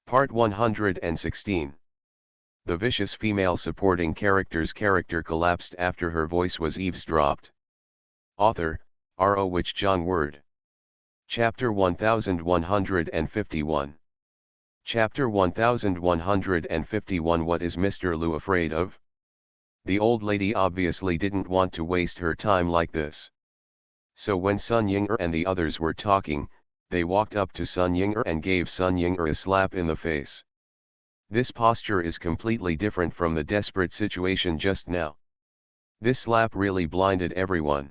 Part 116. The vicious female supporting character's character collapsed after her voice was eavesdropped. Author, R.O. Wich Jong Word. Chapter 1151. Chapter 1151. What is Mr. Liu afraid of? The old lady obviously didn't want to waste her time like this. So when Sun Ying'er and the others were talking, they walked up to Sun Ying'er and gave Sun Ying'er a slap in the face. This posture is completely different from the desperate situation just now. This slap really blinded everyone.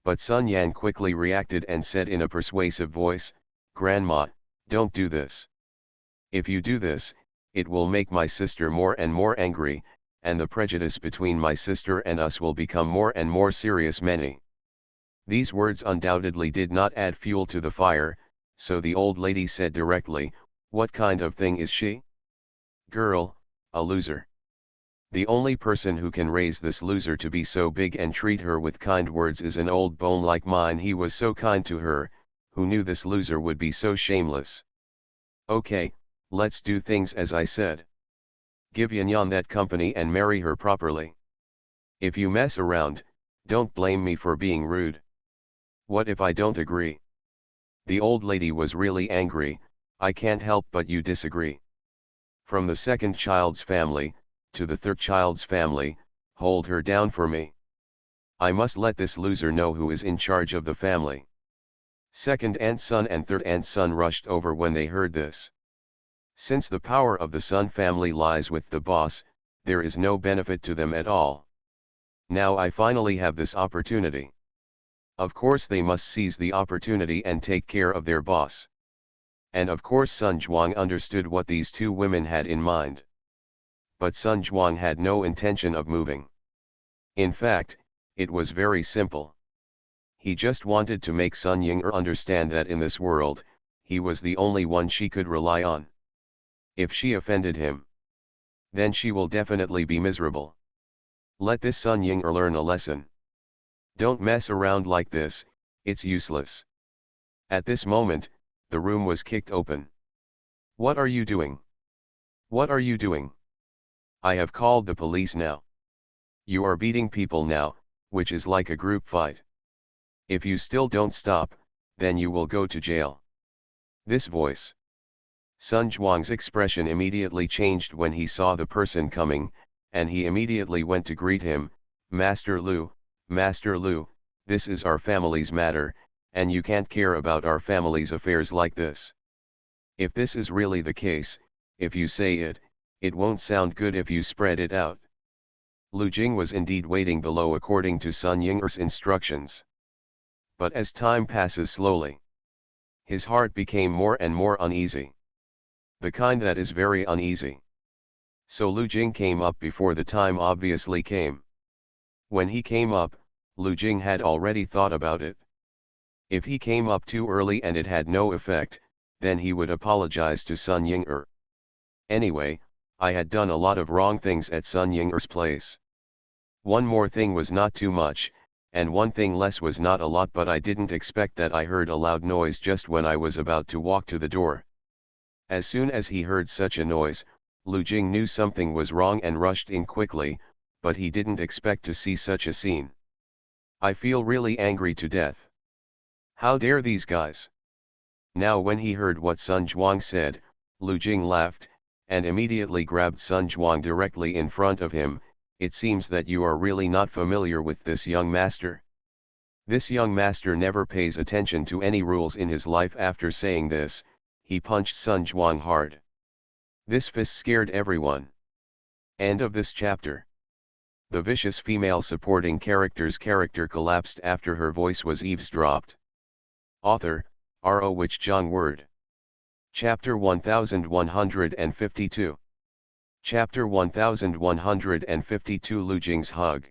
But Sun Yan quickly reacted and said in a persuasive voice, "Grandma, don't do this. If you do this, it will make my sister more and more angry, and the prejudice between my sister and us will become more and more serious." These words undoubtedly did not add fuel to the fire, so the old lady said directly, "What kind of thing is she? Girl, a loser. The only person who can raise this loser to be so big and treat her with kind words is an old bone like mine. He was so kind to her, who knew this loser would be so shameless. Okay, let's do things as I said. Give Yanyan that company and marry her properly. If you mess around, don't blame me for being rude. What if I don't agree?" The old lady was really angry. "I can't help but you disagree. From the second child's family, to the third child's family, hold her down for me. I must let this loser know who is in charge of the family." Second aunt's son and third aunt's son rushed over when they heard this. Since the power of the Sun family lies with the boss, there is no benefit to them at all. Now I finally have this opportunity. Of course they must seize the opportunity and take care of their boss. And of course Sun Zhuang understood what these two women had in mind. But Sun Zhuang had no intention of moving. In fact, it was very simple. He just wanted to make Sun Ying'er understand that in this world, he was the only one she could rely on. If she offended him, then she will definitely be miserable. Let this Sun Ying'er learn a lesson. Don't mess around like this, it's useless. At this moment, the room was kicked open. "What are you doing? What are you doing? I have called the police now. You are beating people now, which is like a group fight. If you still don't stop, then you will go to jail." This voice. Sun Zhuang's expression immediately changed when he saw the person coming, and he immediately went to greet him. Master Liu, this is our family's matter, and you can't care about our family's affairs like this. If this is really the case, if you say it, it won't sound good if you spread it out." Lu Jing was indeed waiting below according to Sun Ying'er's instructions. But as time passes slowly, his heart became more and more uneasy. The kind that is very uneasy. So Lu Jing came up before the time obviously came. When he came up, Lu Jing had already thought about it. If he came up too early and it had no effect, then he would apologize to Sun Ying'er. Anyway, I had done a lot of wrong things at Sun Ying'er's place. One more thing was not too much, and one thing less was not a lot, but I didn't expect that I heard a loud noise just when I was about to walk to the door. As soon as he heard such a noise, Lu Jing knew something was wrong and rushed in quickly, but he didn't expect to see such a scene. "I feel really angry to death. How dare these guys?" Now when he heard what Sun Zhuang said, Lu Jing laughed, and immediately grabbed Sun Zhuang directly in front of him. "It seems that you are really not familiar with this young master. This young master never pays attention to any rules in his life." After saying this, he punched Sun Zhuang hard. This fist scared everyone. End of this chapter. The vicious female supporting character's character collapsed after her voice was eavesdropped. Author, R.O. Wich Jong Word. Chapter 1152. Chapter 1152. Lu Jing's hug.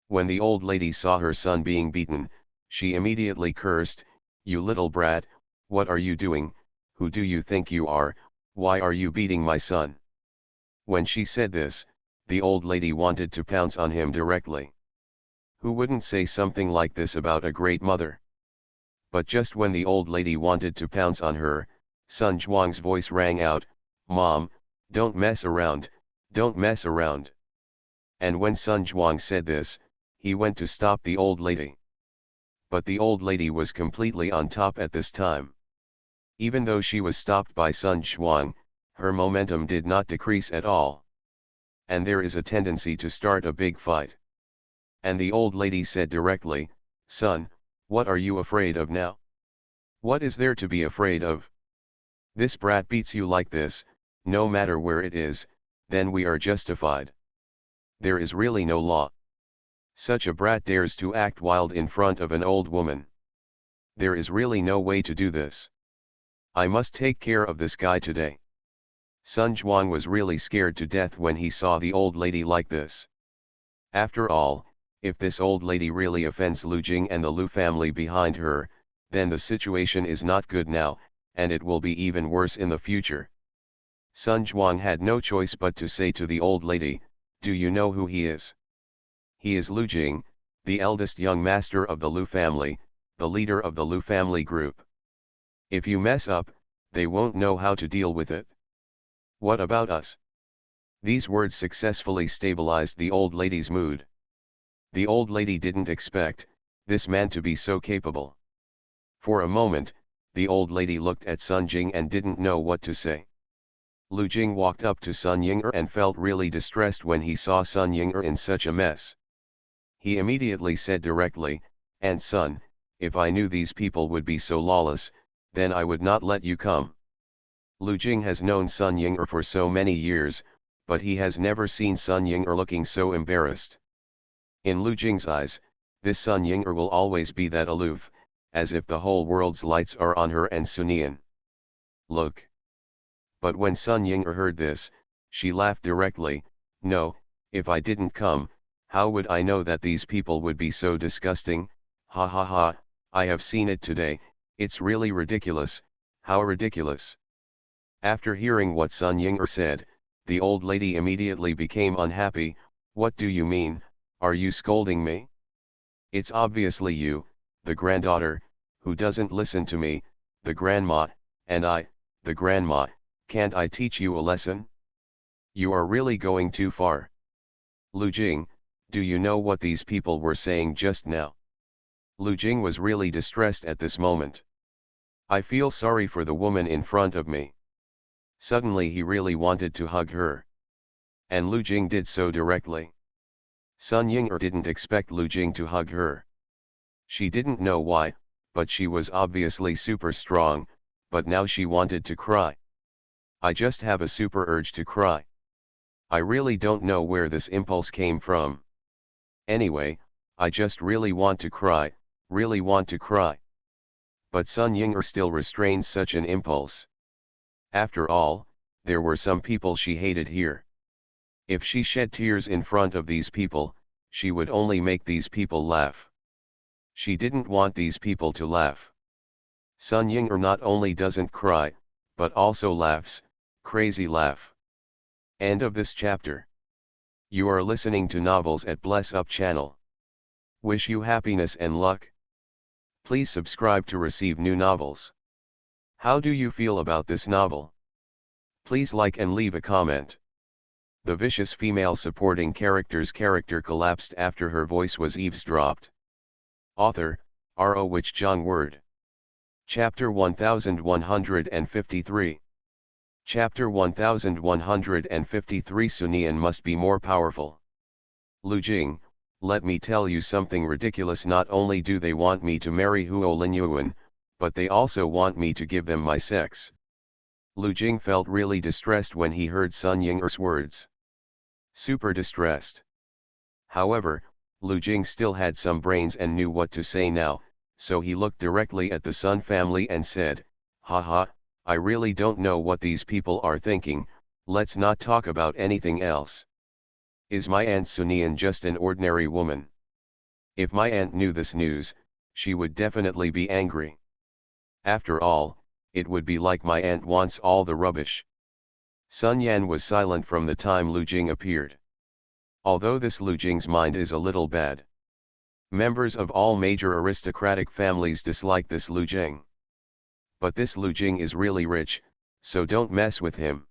When the old lady saw her son being beaten, she immediately cursed, "You little brat, what are you doing? Who do you think you are? Why are you beating my son?" When she said this, the old lady wanted to pounce on him directly. Who wouldn't say something like this about a great mother? But just when the old lady wanted to pounce on her, Sun Zhuang's voice rang out, "Mom, don't mess around, don't mess around." And when Sun Zhuang said this, he went to stop the old lady. But the old lady was completely on top at this time. Even though she was stopped by Sun Zhuang, her momentum did not decrease at all. And there is a tendency to start a big fight. And the old lady said directly, "Son, what are you afraid of now? What is there to be afraid of? This brat beats you like this, no matter where it is, then we are justified. There is really no law. Such a brat dares to act wild in front of an old woman. There is really no way to do this. I must take care of this guy today." Sun Zhuang was really scared to death when he saw the old lady like this. After all, if this old lady really offends Lu Jing and the Lu family behind her, then the situation is not good now, and it will be even worse in the future. Sun Zhuang had no choice but to say to the old lady, "Do you know who he is? He is Lu Jing, the eldest young master of the Lu family, the leader of the Lu family group. If you mess up, they won't know how to deal with it. What about us?" These words successfully stabilized the old lady's mood. The old lady didn't expect this man to be so capable. For a moment, the old lady looked at Sun Jing and didn't know what to say. Lu Jing walked up to Sun Ying'er and felt really distressed when he saw Sun Ying'er in such a mess. He immediately said directly, "And son, if I knew these people would be so lawless, then I would not let you come." Lu Jing has known Sun Ying'er for so many years, but he has never seen Sun Ying'er looking so embarrassed. In Lu Jing's eyes, this Sun Ying'er will always be that aloof, as if the whole world's lights are on her and Sunian. Look. But when Sun Ying'er heard this, she laughed directly, "No, if I didn't come, how would I know that these people would be so disgusting? Ha ha ha, I have seen it today, it's really ridiculous, how ridiculous." After hearing what Sun Ying'er said, the old lady immediately became unhappy. "What do you mean, are you scolding me? It's obviously you, the granddaughter, who doesn't listen to me, the grandma, and I, the grandma, can't I teach you a lesson? You are really going too far. Lu Jing, do you know what these people were saying just now?" Lu Jing was really distressed at this moment. "I feel sorry for the woman in front of me." Suddenly he really wanted to hug her. And Lu Jing did so directly. Sun Ying'er didn't expect Lu Jing to hug her. She didn't know why, but she was obviously super strong, but now she wanted to cry. "I just have a super urge to cry. I really don't know where this impulse came from. Anyway, I just really want to cry, really want to cry." But Sun Ying'er still restrained such an impulse. After all, there were some people she hated here. If she shed tears in front of these people, she would only make these people laugh. She didn't want these people to laugh. Sun Ying'er not only doesn't cry, but also laughs, crazy laugh. End of this chapter. You are listening to Novels at Bless Up channel. Wish you happiness and luck. Please subscribe to receive new novels. How do you feel about this novel? Please like and leave a comment. The vicious female supporting character's character collapsed after her voice was eavesdropped. Author, R.O. Wich Jung Word. Chapter 1153. Chapter 1153. Sunian must be more powerful. Lu Jing, let me tell you something ridiculous. Not only do they want me to marry Huo Linyuan, but they also want me to give them my sex. Lu Jing felt really distressed when he heard Sun Ying'er's words. Super distressed. However, Lu Jing still had some brains and knew what to say now, so he looked directly at the Sun family and said, "Haha, I really don't know what these people are thinking, let's not talk about anything else. Is my aunt Sunian just an ordinary woman? If my aunt knew this news, she would definitely be angry. After all, it would be like my aunt wants all the rubbish." Sun Yan was silent from the time Lu Jing appeared. Although this Lu Jing's mind is a little bad. Members of all major aristocratic families dislike this Lu Jing. But this Lu Jing is really rich, so don't mess with him.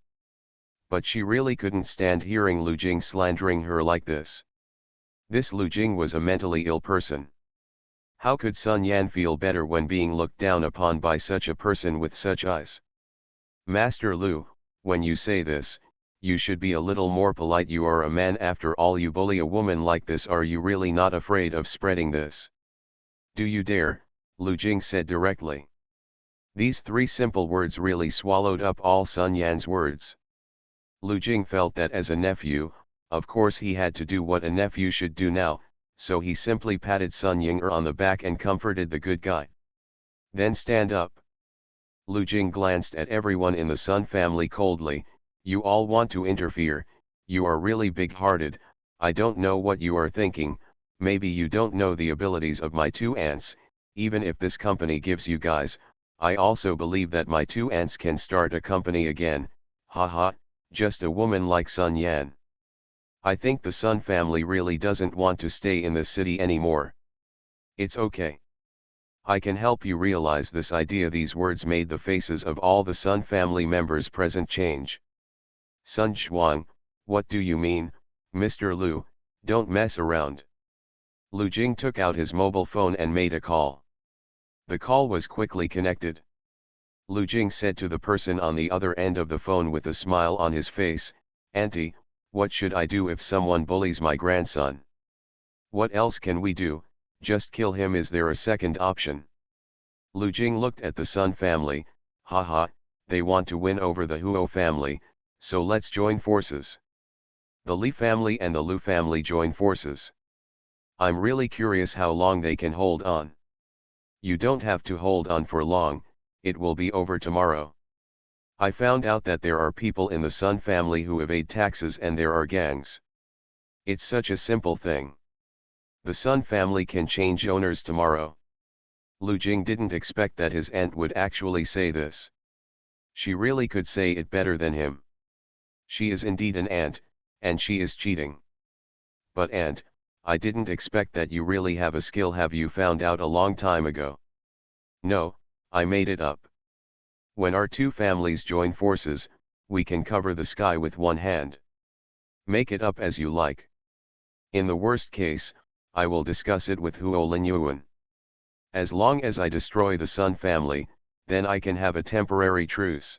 But she really couldn't stand hearing Lu Jing slandering her like this. This Lu Jing was a mentally ill person. How could Sun Yan feel better when being looked down upon by such a person with such eyes? Master Lu, when you say this, you should be a little more polite. You are a man after all. You bully a woman like this. Are you really not afraid of spreading this? Do you dare? Lu Jing said directly. These three simple words really swallowed up all Sun Yan's words. Lu Jing felt that as a nephew, of course he had to do what a nephew should do now, so he simply patted Sun Ying'er on the back and comforted the good guy. Then stand up. Lu Jing glanced at everyone in the Sun family coldly. You all want to interfere, you are really big-hearted. I don't know what you are thinking. Maybe you don't know the abilities of my two aunts. Even if this company gives you guys, I also believe that my two aunts can start a company again. Haha, just a woman like Sun Yan. I think the Sun family really doesn't want to stay in this city anymore. It's okay. I can help you realize this idea. These words made the faces of all the Sun family members present change. Sun Zhuang, what do you mean, Mr. Lu? Don't mess around. Lu Jing took out his mobile phone and made a call. The call was quickly connected. Lu Jing said to the person on the other end of the phone with a smile on his face, Auntie, what should I do if someone bullies my grandson? What else can we do? Just kill him. Is there a second option? Lu Jing looked at the Sun family. Haha, they want to win over the Huo family, so let's join forces. The Li family and the Lu family join forces. I'm really curious how long they can hold on. You don't have to hold on for long, it will be over tomorrow. I found out that there are people in the Sun family who evade taxes and there are gangs. It's such a simple thing. The Sun family can change owners tomorrow. Lu Jing didn't expect that his aunt would actually say this. She really could say it better than him. She is indeed an aunt, and she is cheating. But aunt, I didn't expect that you really have a skill. Have you found out a long time ago? No, I made it up. When our two families join forces, we can cover the sky with one hand. Make it up as you like. In the worst case, I will discuss it with Huo Linyuan. As long as I destroy the Sun family, then I can have a temporary truce.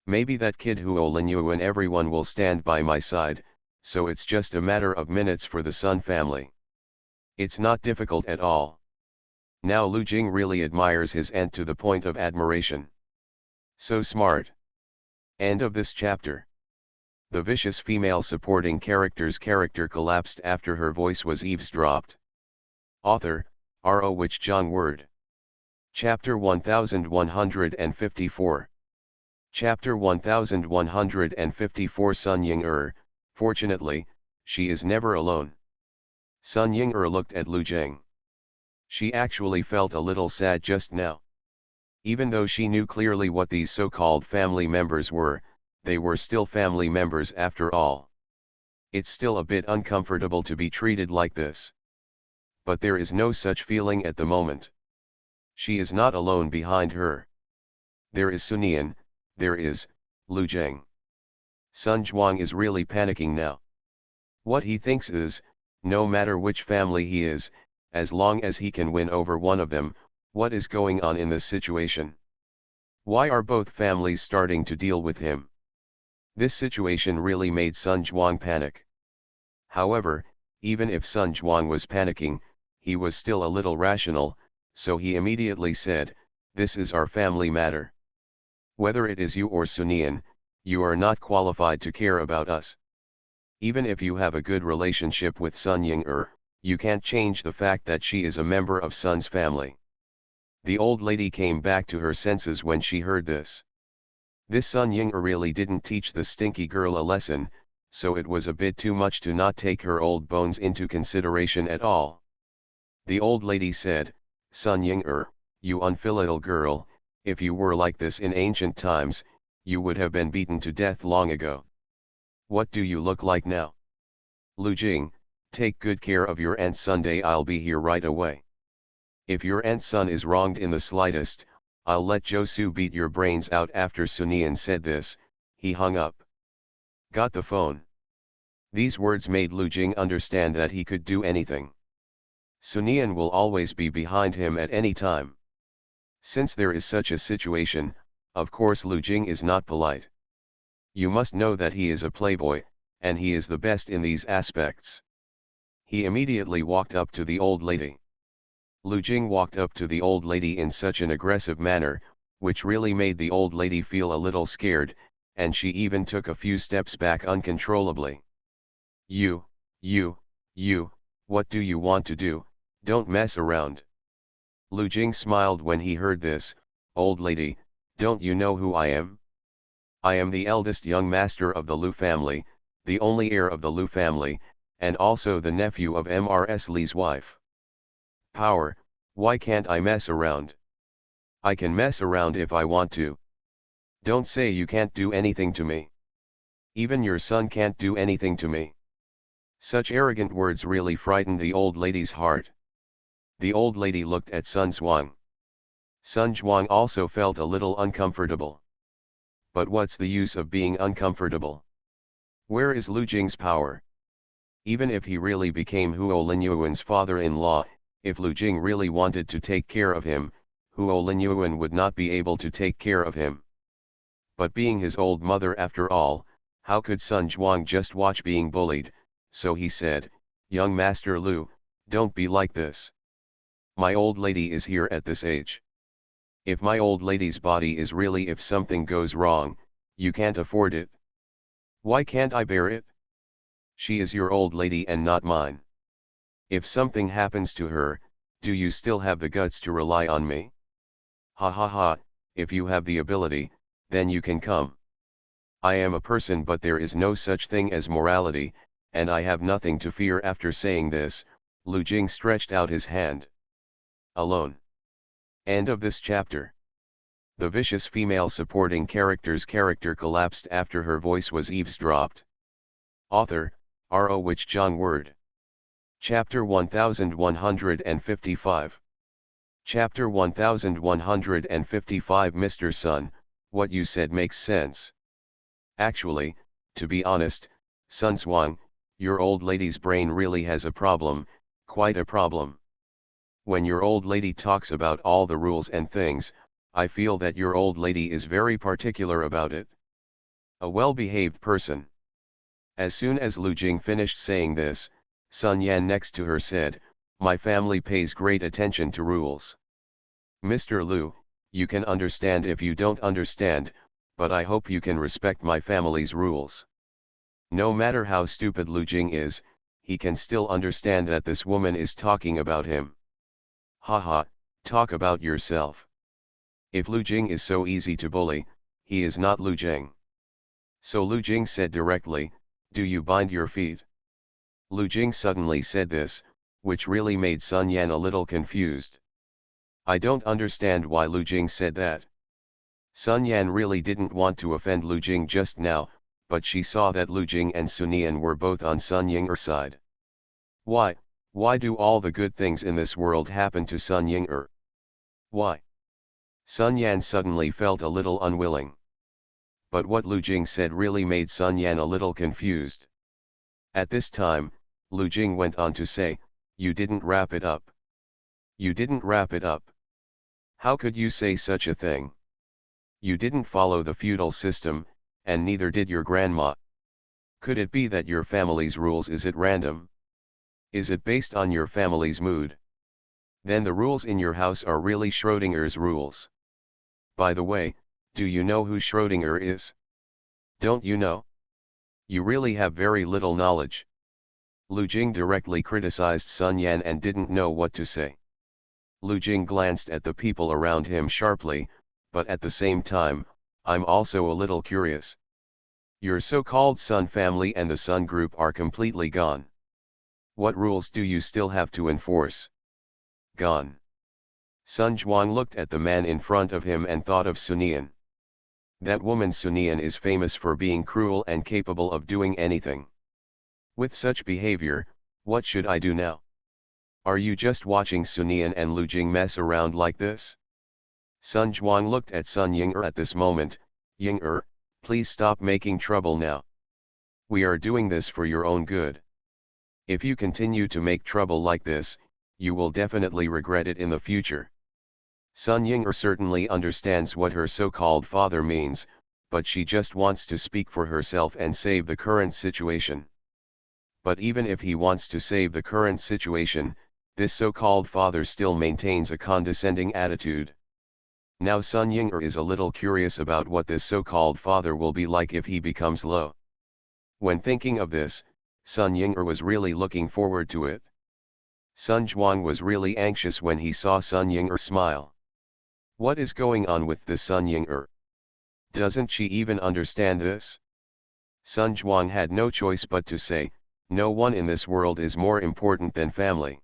Maybe that kid Huo Linyuan, everyone will stand by my side, so it's just a matter of minutes for the Sun family. It's not difficult at all. Now Lu Jing really admires his aunt to the point of admiration. So smart. End of this chapter. The vicious female supporting character's character collapsed after her voice was eavesdropped. Author, R.O. Wich Zhang Word. Chapter 1154. Chapter 1154. Sun Ying'er, fortunately, she is never alone. Sun Ying'er looked at Lu Jing. She actually felt a little sad just now. Even though she knew clearly what these so-called family members were, they were still family members after all. It's still a bit uncomfortable to be treated like this. But there is no such feeling at the moment. She is not alone behind her. There is Sunian, there is Lu Jing. Sun Zhuang is really panicking now. What he thinks is, no matter which family he is, as long as he can win over one of them, what is going on in this situation? Why are both families starting to deal with him? This situation really made Sun Zhuang panic. However, even if Sun Zhuang was panicking, he was still a little rational, so he immediately said, "This is our family matter. Whether it is you or Sunian, you are not qualified to care about us. Even if you have a good relationship with Sun Ying'er, you can't change the fact that she is a member of Sun's family." The old lady came back to her senses when she heard this. This Sun Ying'er really didn't teach the stinky girl a lesson, so it was a bit too much to not take her old bones into consideration at all. The old lady said, "Sun Ying'er, you unfilial girl, if you were like this in ancient times, you would have been beaten to death long ago. What do you look like now? Lu Jing, take good care of your aunt. Sunday I'll be here right away. If your aunt's son is wronged in the slightest, I'll let Josu beat your brains out. After Sunian said this, he hung up. Got the phone. These words made Lu Jing understand that he could do anything. Sunian will always be behind him at any time. Since there is such a situation, of course Lu Jing is not polite. You must know that he is a playboy, and he is the best in these aspects. He immediately walked up to the old lady. Lu Jing walked up to the old lady in such an aggressive manner, which really made the old lady feel a little scared, and she even took a few steps back uncontrollably. You, what do you want to do? Don't mess around. Lu Jing smiled when he heard this. Old lady, don't you know who I am? I am the eldest young master of the Lu family, the only heir of the Lu family, and also the nephew of Mrs. Li's wife. Power, why can't I mess around? I can mess around if I want to. Don't say you can't do anything to me. Even your son can't do anything to me. Such arrogant words really frightened the old lady's heart. The old lady looked at Sun Zhuang. Sun Zhuang also felt a little uncomfortable. But what's the use of being uncomfortable? Where is Lu Jing's power? Even if he really became Huo Linyuan's father-in-law, if Lu Jing really wanted to take care of him, Huo Linyuan would not be able to take care of him. But being his old mother after all, how could Sun Zhuang just watch being bullied? So he said, young Master Lu, don't be like this. My old lady is here at this age. If my old lady's body is really if something goes wrong, you can't afford it. Why can't I bear it? She is your old lady and not mine. If something happens to her, do you still have the guts to rely on me? Ha ha ha, if you have the ability, then you can come. I am a person but there is no such thing as morality, and I have nothing to fear. After saying this, Lu Jing stretched out his hand. Alone. End of this chapter. The vicious female supporting character's character collapsed after her voice was eavesdropped. Author, R.O. Wich Zhang Word. Chapter 1155. Chapter 1155. Mr. Sun, what you said makes sense. Actually, to be honest, Sun Zhuang, your old lady's brain really has a problem, quite a problem. When your old lady talks about all the rules and things, I feel that your old lady is very particular about it. A well-behaved person. As soon as Lu Jing finished saying this, Sun Yan next to her said, my family pays great attention to rules. Mr. Lu, you can understand if you don't understand, but I hope you can respect my family's rules. No matter how stupid Lu Jing is, he can still understand that this woman is talking about him. Haha, talk about yourself. If Lu Jing is so easy to bully, he is not Lu Jing. So Lu Jing said directly, do you bind your feet? Lu Jing suddenly said this, which really made Sun Yan a little confused. I don't understand why Lu Jing said that. Sun Yan really didn't want to offend Lu Jing just now, but she saw that Lu Jing and Sunian were both on Sun Ying'er's side. Why do all the good things in this world happen to Sun Ying'er? Why? Sun Yan suddenly felt a little unwilling. But what Lu Jing said really made Sun Yan a little confused. At this time, Lu Jing went on to say, you didn't wrap it up. You didn't wrap it up. How could you say such a thing? You didn't follow the feudal system, and neither did your grandma. Could it be that your family's rules is at random? Is it based on your family's mood? Then the rules in your house are really Schrödinger's rules. By the way, do you know who Schrödinger is? Don't you know? You really have very little knowledge. Lu Jing directly criticized Sun Yan and didn't know what to say. Lu Jing glanced at the people around him sharply, but at the same time, I'm also a little curious. Your so-called Sun family and the Sun group are completely gone. What rules do you still have to enforce? Gone. Sun Zhuang looked at the man in front of him and thought of Sunian. That woman Sunian is famous for being cruel and capable of doing anything. With such behavior, what should I do now? Are you just watching Sunian and Lu Jing mess around like this? Sun Zhuang looked at Sun Ying'er at this moment. Ying'er, please stop making trouble now. We are doing this for your own good. If you continue to make trouble like this, you will definitely regret it in the future. Sun Ying'er certainly understands what her so-called father means, but she just wants to speak for herself and save the current situation. But even if he wants to save the current situation, this so-called father still maintains a condescending attitude. Now Sun Ying'er is a little curious about what this so-called father will be like if he becomes low. When thinking of this, Sun Ying'er was really looking forward to it. Sun Zhuang was really anxious when he saw Sun Ying'er smile. What is going on with this Sun Ying'er? Doesn't she even understand this? Sun Zhuang had no choice but to say, no one in this world is more important than family.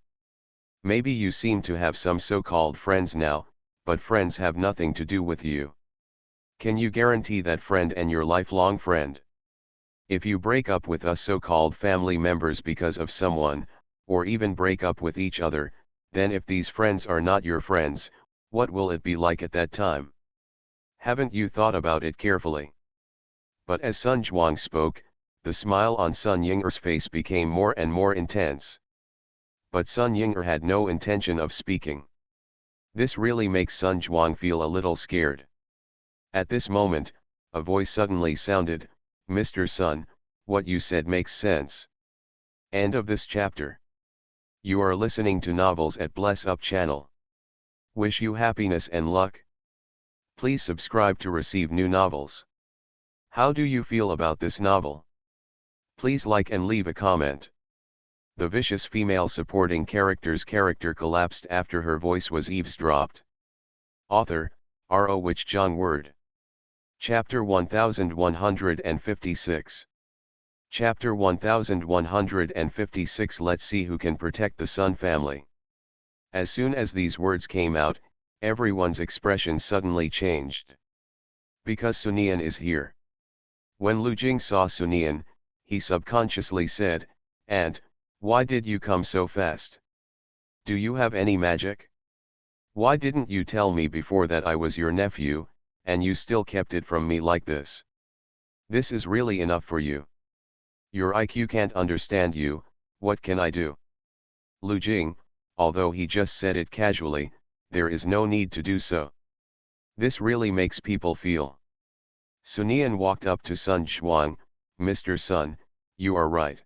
Maybe you seem to have some so-called friends now, but friends have nothing to do with you. Can you guarantee that friend and your lifelong friend? If you break up with us so-called family members because of someone, or even break up with each other, then if these friends are not your friends, what will it be like at that time? Haven't you thought about it carefully? But as Sun Zhuang spoke, the smile on Sun Ying'er's face became more and more intense. But Sun Ying'er had no intention of speaking. This really makes Sun Zhuang feel a little scared. At this moment, a voice suddenly sounded, Mr. Sun, what you said makes sense. End of this chapter. You are listening to novels at Bless Up channel. Wish you happiness and luck. Please subscribe to receive new novels. How do you feel about this novel? Please like and leave a comment. The vicious female supporting character's character collapsed after her voice was eavesdropped. Author, R.O. Wich Zhang Word. Chapter 1156. Chapter 1156. Let's see who can protect the Sun family. As soon as these words came out, everyone's expression suddenly changed. Because Sunian is here. When Lu Jing saw Sunian, he subconsciously said, Aunt, why did you come so fast? Do you have any magic? Why didn't you tell me before that I was your nephew, and you still kept it from me like this? This is really enough for you. Your IQ can't understand you, what can I do? Lu Jing, although he just said it casually, there is no need to do so. This really makes people feel. Sunian walked up to Sun Zhuang, Mr. Sun, you are right.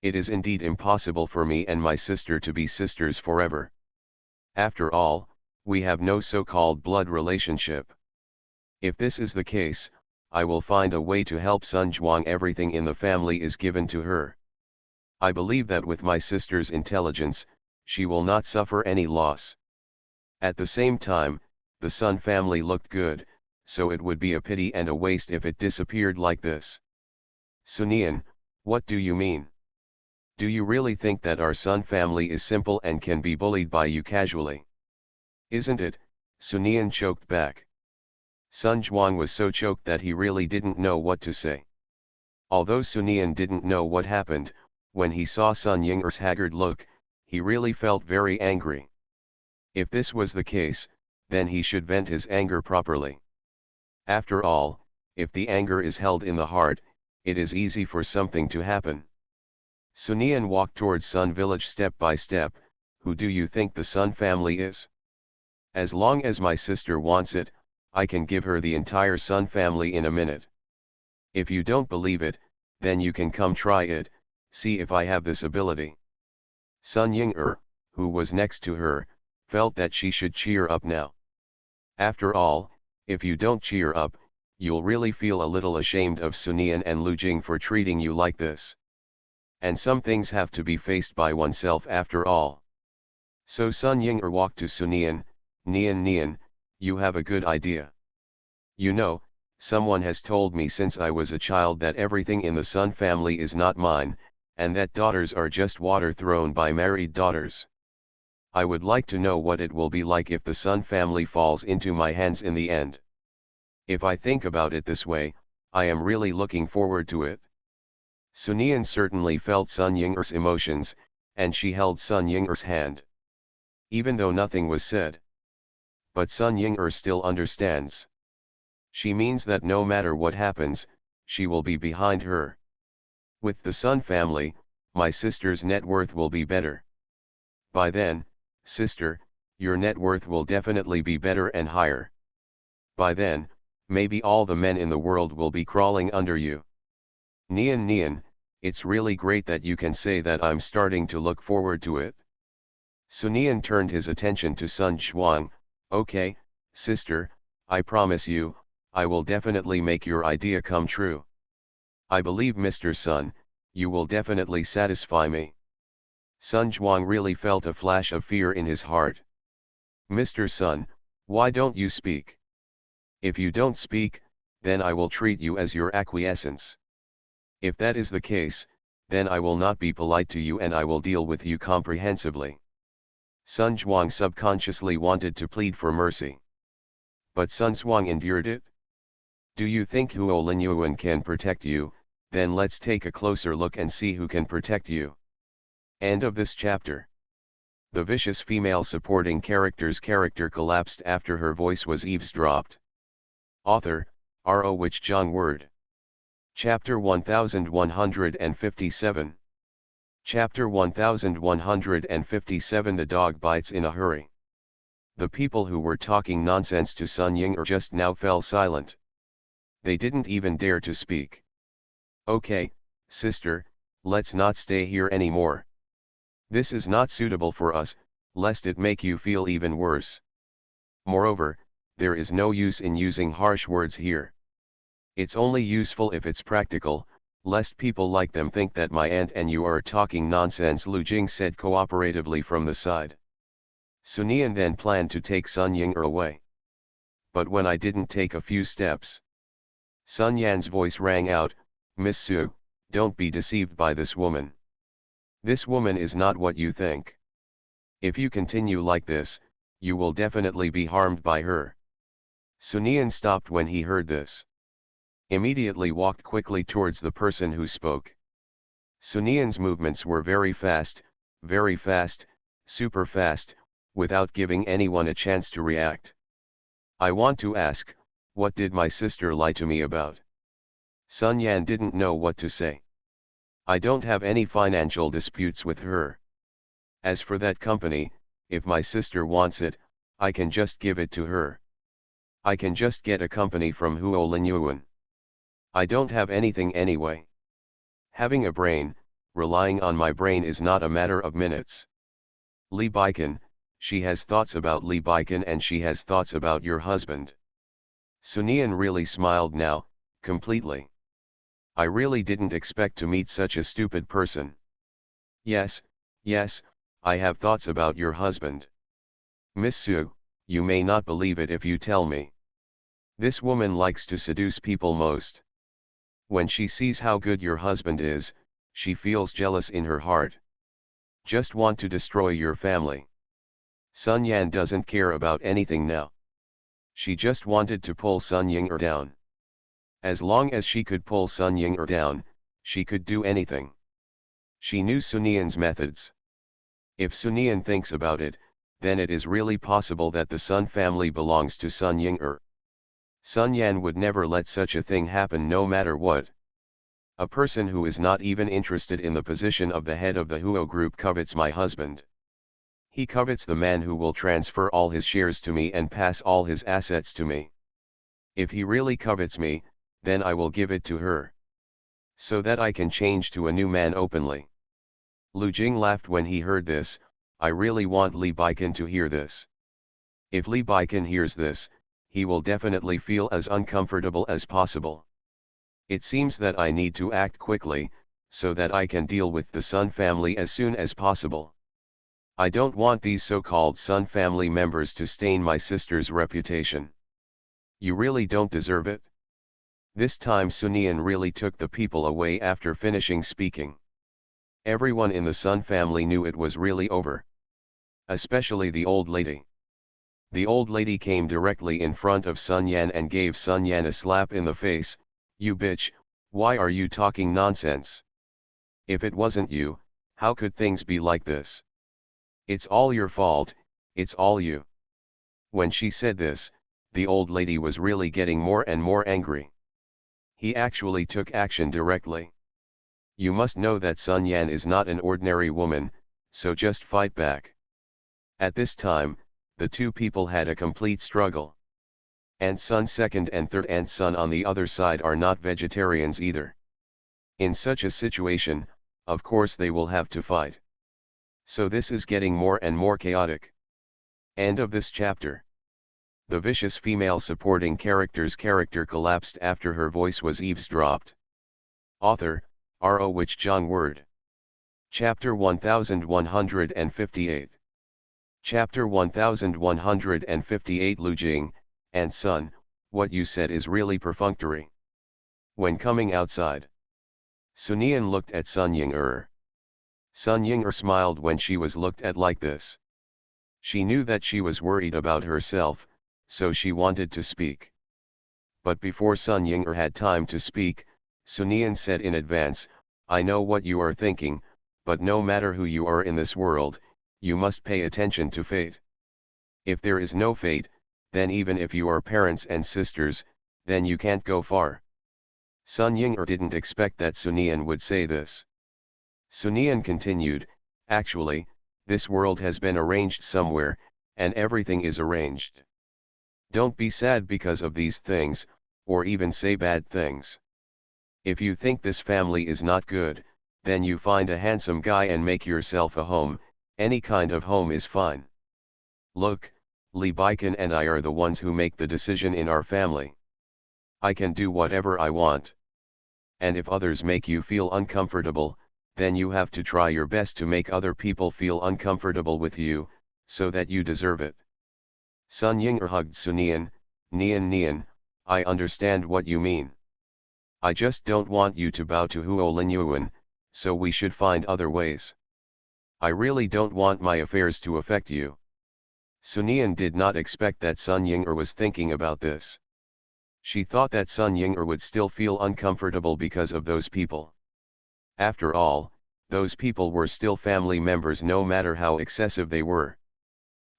It is indeed impossible for me and my sister to be sisters forever. After all, we have no so-called blood relationship. If this is the case, I will find a way to help Sun Zhuang. Everything in the family is given to her. I believe that with my sister's intelligence, she will not suffer any loss. At the same time, the Sun family looked good, so it would be a pity and a waste if it disappeared like this. Sunian, what do you mean? Do you really think that our Sun family is simple and can be bullied by you casually? Isn't it? Sunian choked back. Sun Zhuang was so choked that he really didn't know what to say. Although Sunian didn't know what happened, when he saw Sun Ying'er's haggard look, he really felt very angry. If this was the case, then he should vent his anger properly. After all, if the anger is held in the heart, it is easy for something to happen. Sunian walked towards Sun village step by step. Who do you think the Sun family is? As long as my sister wants it, I can give her the entire Sun family in a minute. If you don't believe it, then you can come try it, see if I have this ability. Sun Ying'er, who was next to her, felt that she should cheer up now. After all, if you don't cheer up, you'll really feel a little ashamed of Sunian and Lu Jing for treating you like this. And some things have to be faced by oneself after all. So Sun Ying'er walked to Sunian. Nian, you have a good idea. You know, someone has told me since I was a child that everything in the Sun family is not mine, and that daughters are just water thrown by married daughters. I would like to know what it will be like if the Sun family falls into my hands in the end. If I think about it this way, I am really looking forward to it. Sunian certainly felt Sun Ying'er's emotions, and she held Sun Ying'er's hand. Even though nothing was said. But Sun Ying still understands. She means that no matter what happens, she will be behind her. With the Sun family, my sister's net worth will be better. By then, sister, your net worth will definitely be better and higher. By then, maybe all the men in the world will be crawling under you. Nian, it's really great that you can say that. I'm starting to look forward to it. Sun Nian turned his attention to Sun Shuang. Okay, sister, I promise you, I will definitely make your idea come true. I believe Mr. Sun, you will definitely satisfy me. Sun Zhuang really felt a flash of fear in his heart. Mr. Sun, why don't you speak? If you don't speak, then I will treat you as your acquiescence. If that is the case, then I will not be polite to you and I will deal with you comprehensively. Sun Zhuang subconsciously wanted to plead for mercy. But Sun Zhuang endured it. Do you think Huo Linyuan can protect you? Then let's take a closer look and see who can protect you. End of this chapter. The vicious female supporting character's character collapsed after her voice was eavesdropped. Author, R.O. Wich Zhang Word. Chapter 1157. Chapter 1157. The dog bites in a hurry. The people who were talking nonsense to Sun Ying just now fell silent. They didn't even dare to speak. Okay, sister, let's not stay here anymore. This is not suitable for us, lest it make you feel even worse. Moreover, there is no use in using harsh words here. It's only useful if it's practical, lest people like them think that my aunt and you are talking nonsense, Lu Jing said cooperatively from the side. Sun Nian then planned to take Sun Ying away. But when I didn't take a few steps. Sun Yan's voice rang out, Miss Su, don't be deceived by this woman. This woman is not what you think. If you continue like this, you will definitely be harmed by her. Sun Nian stopped when he heard this. Immediately walked quickly towards the person who spoke. Sun Nian's movements were very fast, super fast, without giving anyone a chance to react. I want to ask, what did my sister lie to me about? Sun Yan didn't know what to say. I don't have any financial disputes with her. As for that company, if my sister wants it, I can just give it to her. I can just get a company from Huo Linyuan. I don't have anything anyway. Having a brain, relying on my brain is not a matter of minutes. Li Baikan, she has thoughts about Li Baikan and she has thoughts about your husband. Sun Nian really smiled now, completely. I really didn't expect to meet such a stupid person. Yes, I have thoughts about your husband. Miss Su, you may not believe it if you tell me. This woman likes to seduce people most. When she sees how good your husband is, she feels jealous in her heart. Just want to destroy your family. Sun Yan doesn't care about anything now. She just wanted to pull Sun Ying down. As long as she could pull Sun Ying down, she could do anything. She knew Sun Nian's methods. If Sun Nian thinks about it, then it is really possible that the Sun family belongs to Sun Ying. Sun Yan would never let such a thing happen no matter what. A person who is not even interested in the position of the head of the Huo group covets my husband. He covets the man who will transfer all his shares to me and pass all his assets to me. If he really covets me, then I will give it to her. So that I can change to a new man openly. Lu Jing laughed when he heard this. I really want Li Baikan to hear this. If Li Baikan hears this, he will definitely feel as uncomfortable as possible. It seems that I need to act quickly, so that I can deal with the Sun family as soon as possible. I don't want these so-called Sun family members to stain my sister's reputation. You really don't deserve it. This time Sun Nian really took the people away after finishing speaking. Everyone in the Sun family knew it was really over. Especially the old lady. The old lady came directly in front of Sun Yan and gave Sun Yan a slap in the face. You bitch, why are you talking nonsense? If it wasn't you, how could things be like this? It's all your fault, it's all you. When she said this, the old lady was really getting more and more angry. He actually took action directly. You must know that Sun Yan is not an ordinary woman, so just fight back. At this time, the two people had a complete struggle. And Sun second and third and Sun on the other side are not vegetarians either. In such a situation, of course they will have to fight. So this is getting more and more chaotic. End of this chapter. The vicious female supporting character's character collapsed after her voice was eavesdropped. Author, R.O. Wich Jong Word. Chapter 1158. Chapter 1158 Lu Jing, and Sun, what you said is really perfunctory. When coming outside, Sunian looked at Sun Ying-er. Sun Ying-er smiled when she was looked at like this. She knew that she was worried about herself, so she wanted to speak. But before Sun Ying-er had time to speak, Sunian said in advance, I know what you are thinking, but no matter who you are in this world, you must pay attention to fate. If there is no fate, then even if you are parents and sisters, then you can't go far. Sun Ying-er didn't expect that Sunian would say this. Sunian continued, actually, this world has been arranged somewhere, and everything is arranged. Don't be sad because of these things, or even say bad things. If you think this family is not good, then you find a handsome guy and make yourself a home, any kind of home is fine. Look, Li Baikan and I are the ones who make the decision in our family. I can do whatever I want. And if others make you feel uncomfortable, then you have to try your best to make other people feel uncomfortable with you, so that you deserve it. Sun Ying-er hugged Sunian, Nian, I understand what you mean. I just don't want you to bow to Huo Linyuan, so we should find other ways. I really don't want my affairs to affect you. Sunian did not expect that Sun Ying-er was thinking about this. She thought that Sun Ying-er would still feel uncomfortable because of those people. After all, those people were still family members no matter how excessive they were.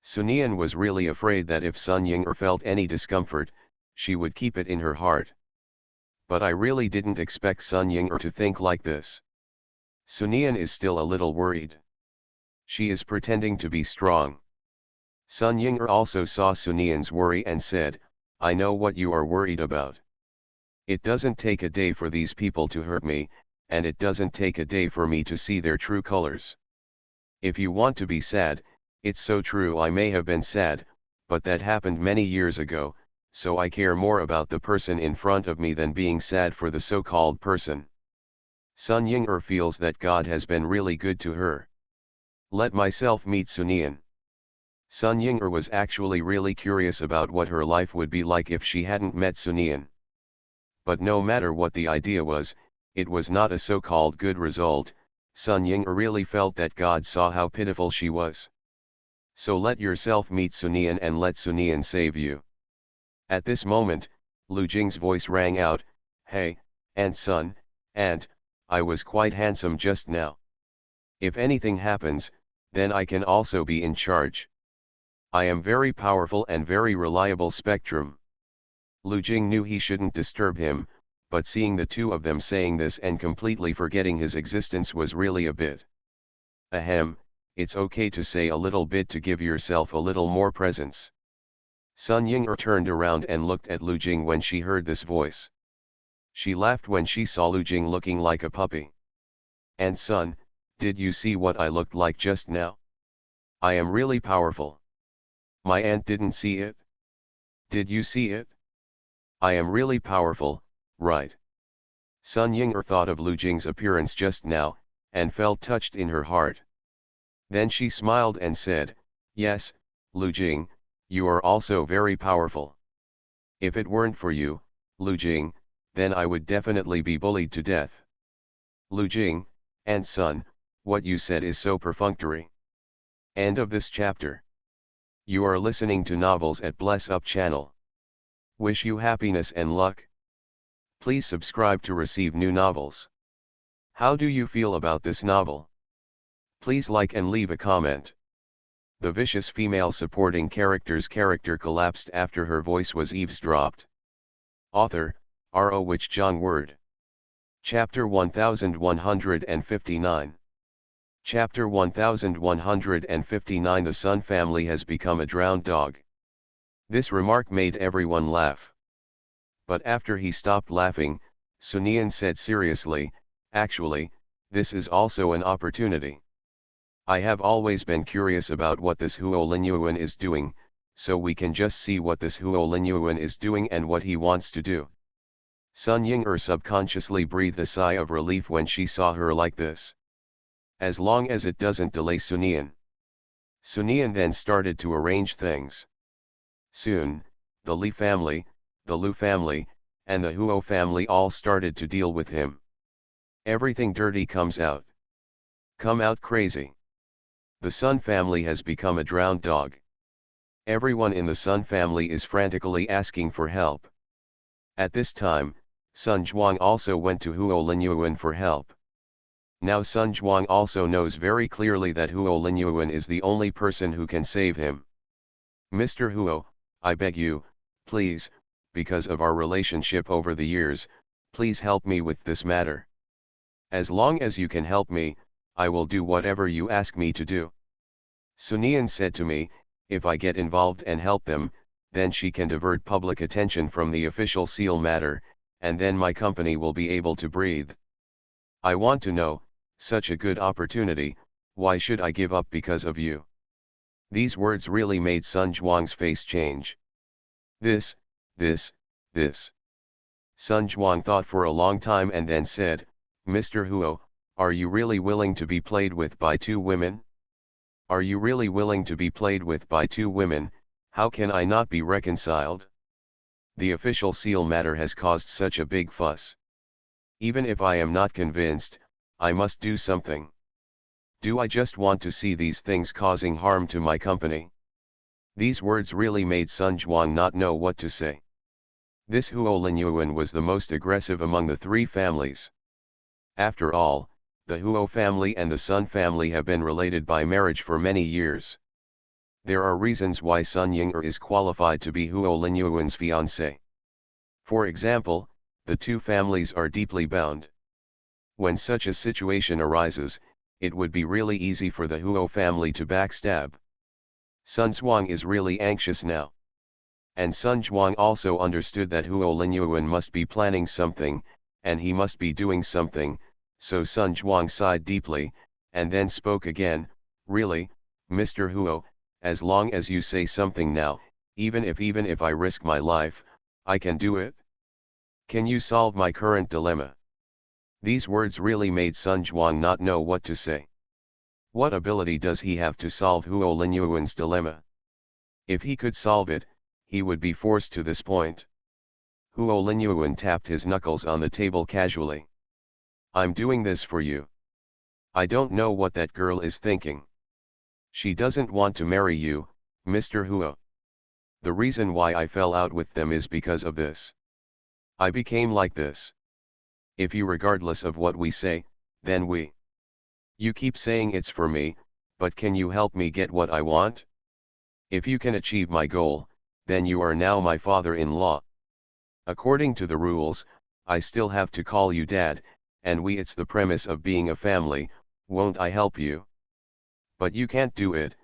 Sunian was really afraid that if Sun Ying-er felt any discomfort, she would keep it in her heart. But I really didn't expect Sun Ying-er to think like this. Sunian is still a little worried. She is pretending to be strong. Sun Ying-er also saw Sunian's worry and said, I know what you are worried about. It doesn't take a day for these people to hurt me, and it doesn't take a day for me to see their true colors. If you want to be sad, it's so true I may have been sad, but that happened many years ago, so I care more about the person in front of me than being sad for the so-called person. Sun Ying-er feels that God has been really good to her. Let myself meet Sunian. Sun Ying-er was actually really curious about what her life would be like if she hadn't met Sunian. But no matter what the idea was, it was not a so-called good result. Sun Ying-er really felt that God saw how pitiful she was. So let yourself meet Sunian and let Sunian save you. At this moment, Lu Jing's voice rang out, hey, Aunt Sun, Aunt, I was quite handsome just now. If anything happens, then I can also be in charge. I am very powerful and very reliable spectrum. Lu Jing knew he shouldn't disturb him, but seeing the two of them saying this and completely forgetting his existence was really a bit. Ahem, it's okay to say a little bit to give yourself a little more presence. Sun Ying-er turned around and looked at Lu Jing when she heard this voice. She laughed when she saw Lu Jing looking like a puppy. And Sun, did you see what I looked like just now? I am really powerful. My aunt didn't see it? Did you see it? I am really powerful, right? Sun Ying-er thought of Lu Jing's appearance just now, and felt touched in her heart. Then she smiled and said, yes, Lu Jing, you are also very powerful. If it weren't for you, Lu Jing, then I would definitely be bullied to death. Lu Jing, and Sun, what you said is so perfunctory. End of this chapter. You are listening to Novels at Bless Up channel. Wish you happiness and luck. Please subscribe to receive new novels. How do you feel about this novel? Please like and leave a comment. The vicious female supporting character's character collapsed after her voice was eavesdropped. Author, R.O. Wich Jong Word. Chapter 1159. Chapter 1159. The Sun family has become a drowned dog. This remark made everyone laugh. But after he stopped laughing, Sunian said seriously, "Actually, this is also an opportunity. I have always been curious about what this Huo Linyuan is doing, so we can just see what this Huo Linyuan is doing and what he wants to do." Sun Ying subconsciously breathed a sigh of relief when she saw her like this. As long as it doesn't delay Sunian. Sunian then started to arrange things. Soon, the Li family, the Lu family, and the Huo family all started to deal with him. Everything dirty comes out. Come out crazy. The Sun family has become a drowned dog. Everyone in the Sun family is frantically asking for help. At this time, Sun Zhuang also went to Huo Linyuan for help. Now Sun Zhuang also knows very clearly that Huo Linyuan is the only person who can save him. "Mr. Huo, I beg you, please, because of our relationship over the years, please help me with this matter. As long as you can help me, I will do whatever you ask me to do." Sunian said to me, "If I get involved and help them, then she can divert public attention from the official seal matter, and then my company will be able to breathe. I want to know, such a good opportunity, why should I give up because of you?" These words really made Sun Zhuang's face change. This. Sun Zhuang thought for a long time and then said, "Mr. Huo, are you really willing to be played with by two women? Are you really willing to be played with by two women? How can I not be reconciled? The official seal matter has caused such a big fuss. Even if I am not convinced, I must do something. Do I just want to see these things causing harm to my company?" These words really made Sun Zhuang not know what to say. This Huo Linyuan was the most aggressive among the three families. After all, the Huo family and the Sun family have been related by marriage for many years. There are reasons why Sun Ying'er is qualified to be Huo Linyuan's fiancé. For example, the two families are deeply bound. When such a situation arises, it would be really easy for the Huo family to backstab. Sun Zhuang is really anxious now. And Sun Zhuang also understood that Huo Linyuan must be planning something, and he must be doing something, so Sun Zhuang sighed deeply, and then spoke again, "Really, Mr. Huo, as long as you say something now, even if I risk my life, I can do it. Can you solve my current dilemma?" These words really made Sun Zhuang not know what to say. What ability does he have to solve Huo Linyuan's dilemma? If he could solve it, he would be forced to this point. Huo Linyuan tapped his knuckles on the table casually. "I'm doing this for you. I don't know what that girl is thinking. She doesn't want to marry you, Mr. Huo. The reason why I fell out with them is because of this. I became like this. If you, regardless of what we say, then we. You keep saying it's for me, but can you help me get what I want? If you can achieve my goal, then you are now my father-in-law. According to the rules, I still have to call you dad, and it's the premise of being a family, won't I help you? But you can't do it,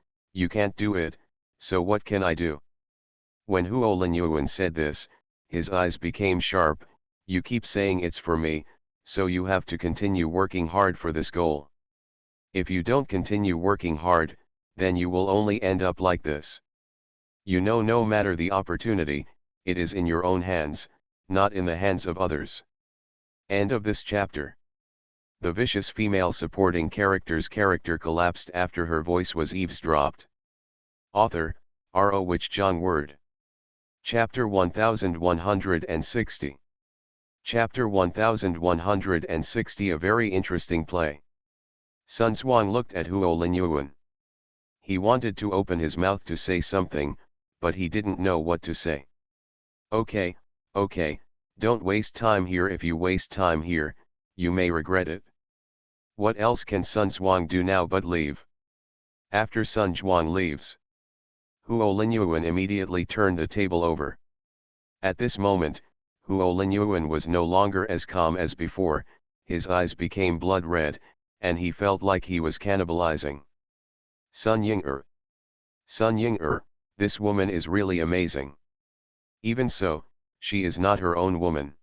so what can I do?" When Huo Linyuan said this, his eyes became sharp. "You keep saying it's for me, so you have to continue working hard for this goal. If you don't continue working hard, then you will only end up like this. You know, no matter the opportunity, it is in your own hands, not in the hands of others." End of this chapter. The vicious female supporting character's character collapsed after her voice was eavesdropped. Author, R.O. Wich Jong Word. Chapter 1160. Chapter 1160. A very interesting play. Sun Zhuang looked at Huo Linyuan. He wanted to open his mouth to say something, but he didn't know what to say. Okay, don't waste time here. If you waste time here, you may regret it. What else can Sun Zhuang do now but leave? After Sun Zhuang leaves, Huo Linyuan immediately turned the table over. At this moment, Huo Linyuan was no longer as calm as before, his eyes became blood red, and he felt like he was cannibalizing. Sun Ying'er. Sun Ying'er, this woman is really amazing. Even so, she is not her own woman.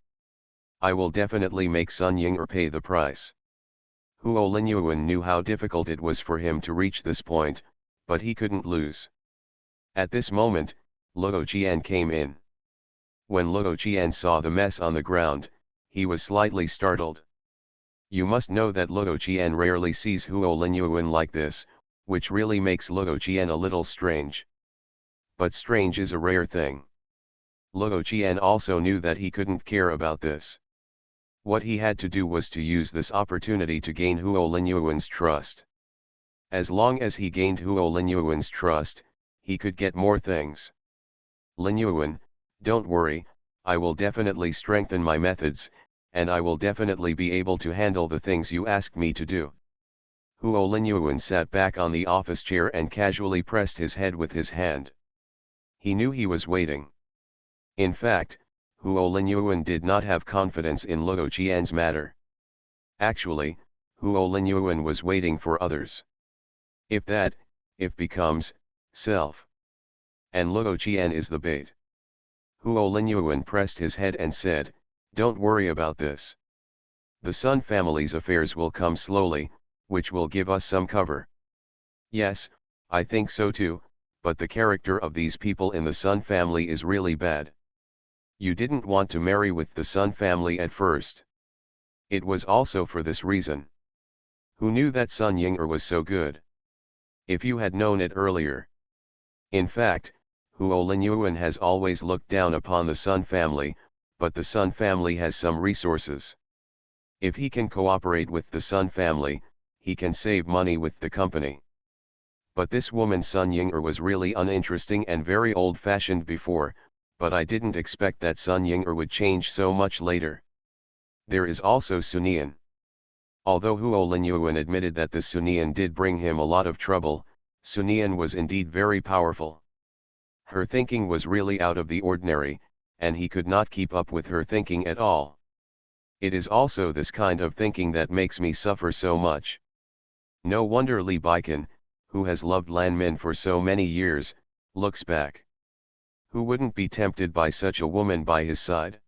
I will definitely make Sun Ying'er pay the price. Huo Linyuan knew how difficult it was for him to reach this point, but he couldn't lose. At this moment, Luo Jian came in. When Luo Jian saw the mess on the ground, he was slightly startled. You must know that Luo Jian rarely sees Huo Linyuan like this, which really makes Luo Jian a little strange. But strange is a rare thing. Luo Jian also knew that he couldn't care about this. What he had to do was to use this opportunity to gain Huo Linyuan's trust. As long as he gained Huo Linyuan's trust, he could get more things. Linyuan, don't worry, I will definitely strengthen my methods, and I will definitely be able to handle the things you ask me to do. Huo Linyuan sat back on the office chair and casually pressed his head with his hand. He knew he was waiting. In fact, Huo Linyuan did not have confidence in Luo Jian's matter. Actually, Huo Linyuan was waiting for others. If becomes, self. And Luo Jian is the bait. Huo Linyuan pressed his head and said, don't worry about this. The Sun family's affairs will come slowly, which will give us some cover. Yes, I think so too, but the character of these people in the Sun family is really bad. You didn't want to marry with the Sun family at first. It was also for this reason. Who knew that Sun Ying'er was so good? If you had known it earlier. In fact, Huo Linyuan has always looked down upon the Sun family, but the Sun family has some resources. If he can cooperate with the Sun family, he can save money with the company. But this woman Sun Ying'er was really uninteresting and very old-fashioned before, but I didn't expect that Sun Ying'er would change so much later. There is also Sunian. Although Huo Linyuan admitted that the Sunian did bring him a lot of trouble, Sunian was indeed very powerful. Her thinking was really out of the ordinary, and he could not keep up with her thinking at all. It is also this kind of thinking that makes me suffer so much. No wonder Li Baikan, who has loved Lan Min for so many years, looks back. Who wouldn't be tempted by such a woman by his side?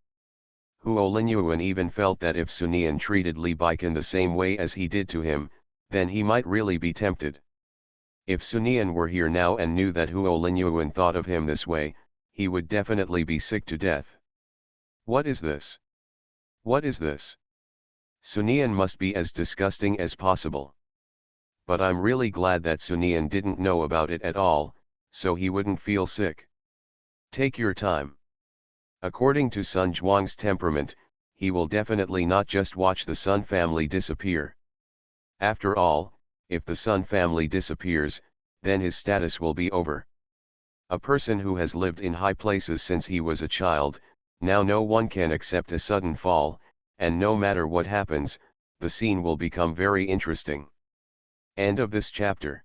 Huo Linyuan even felt that if Sunian treated Li Baikan the same way as he did to him, then he might really be tempted. If Sunian were here now and knew that Huo Linyuan thought of him this way, he would definitely be sick to death. What is this? What is this? Sunian must be as disgusting as possible. But I'm really glad that Sunian didn't know about it at all, so he wouldn't feel sick. Take your time. According to Sun Zhuang's temperament, he will definitely not just watch the Sun family disappear. After all, if the Sun family disappears, then his status will be over. A person who has lived in high places since he was a child, now no one can accept a sudden fall, and no matter what happens, the scene will become very interesting. End of this chapter.